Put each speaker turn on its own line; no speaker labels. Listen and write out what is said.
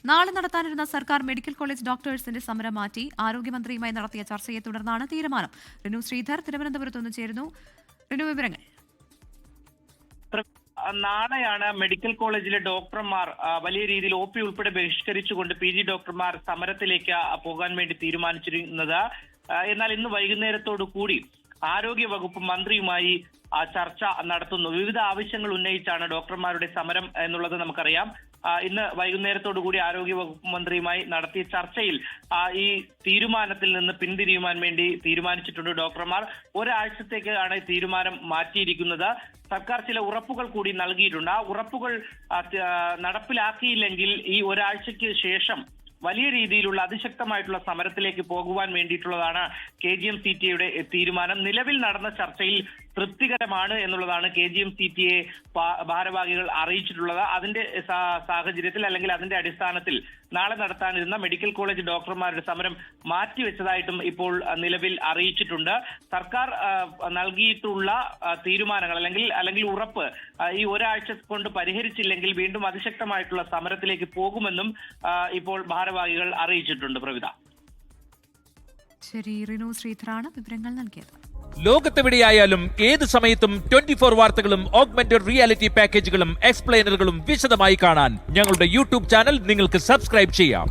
നാളെ നടത്താനിരുന്ന സർക്കാർ മെഡിക്കൽ കോളേജ് ഡോക്ടേഴ്സിന്റെ സമരം മാറ്റി. ആരോഗ്യമന്ത്രിയുമായി നടത്തിയ ചർച്ചയെ തുടർന്നാണ് തീരുമാനം. റിനു ശ്രീധർ തിരുവനന്തപുരത്ത് നിന്ന് ചേരുന്നു. റിനു, വിവരങ്ങൾ.
നാളെയാണ് മെഡിക്കൽ കോളേജിലെ ഡോക്ടർമാർ വലിയ രീതിയിൽ ഒ പി ഉൾപ്പെടെ ബഹിഷ്കരിച്ചുകൊണ്ട് PG ഡോക്ടർമാർ സമരത്തിലേക്ക് പോകാൻ വേണ്ടി തീരുമാനിച്ചിരുന്നത്. എന്നാൽ ഇന്ന് വൈകുന്നേരത്തോടു കൂടി ആരോഗ്യ വകുപ്പ് മന്ത്രിയുമായി ചർച്ച നടത്തുന്നു. വിവിധ ആവശ്യങ്ങൾ ഉന്നയിച്ചാണ് ഡോക്ടർമാരുടെ സമരം എന്നുള്ളത് നമുക്കറിയാം. ഇന്ന് വൈകുന്നേരത്തോടു കൂടി ആരോഗ്യ വകുപ്പ് മന്ത്രിയുമായി നടത്തിയ ചർച്ചയിൽ ഈ തീരുമാനത്തിൽ നിന്ന് പിന്തിരിയുവാൻ വേണ്ടി തീരുമാനിച്ചിട്ടുണ്ട് ഡോക്ടർമാർ. ഒരാഴ്ചത്തേക്കാണ് തീരുമാനം മാറ്റിയിരിക്കുന്നത്. സർക്കാർ ചില ഉറപ്പുകൾ കൂടി നൽകിയിട്ടുണ്ട്. ആ ഉറപ്പുകൾ നടപ്പിലാക്കിയില്ലെങ്കിൽ ഈ ഒരാഴ്ചയ്ക്ക് ശേഷം വലിയ രീതിയിലുള്ള അതിശക്തമായിട്ടുള്ള സമരത്തിലേക്ക് പോകുവാൻ വേണ്ടിയിട്ടുള്ളതാണ് KGM-CTA തീരുമാനം. നിലവിൽ നടന്ന ചർച്ചയിൽ തൃപ്തികരമാണ് എന്നുള്ളതാണ് KGM-CTA ഭാരവാഹികൾ അറിയിച്ചിട്ടുള്ളത്. അതിന്റെ സാഹചര്യത്തിൽ അല്ലെങ്കിൽ അതിന്റെ അടിസ്ഥാനത്തിൽ നാളെ നടത്താനിരുന്ന മെഡിക്കൽ കോളേജ് ഡോക്ടർമാരുടെ സമരം മാറ്റിവെച്ചതായിട്ടും ഇപ്പോൾ നിലവിൽ അറിയിച്ചിട്ടുണ്ട്. സർക്കാർ നൽകിയിട്ടുള്ള തീരുമാനങ്ങൾ അല്ലെങ്കിൽ ഉറപ്പ് ഈ ഒരാഴ്ച കൊണ്ട് പരിഹരിച്ചില്ലെങ്കിൽ വീണ്ടും അതിശക്തമായിട്ടുള്ള സമരത്തിലേക്ക് പോകുമെന്നും ഇപ്പോൾ ഭാരവാഹികൾ അറിയിച്ചിട്ടുണ്ട്. പ്രവിത.
ശരി, റിനു ശ്രീധറാണ് വിവരങ്ങൾ നൽകിയത്.
ലോകത്തെവിടെയായാലും ഏത് സമയത്തും 24 വാർത്തകളും ഓഗ്മെന്റഡ് റിയാലിറ്റി പാക്കേജുകളും എക്സ്പ്ലെയിനറുകളും വിശദമായി കാണാൻ ഞങ്ങളുടെ YouTube ചാനൽ നിങ്ങൾക്ക് സബ്സ്ക്രൈബ് ചെയ്യാം.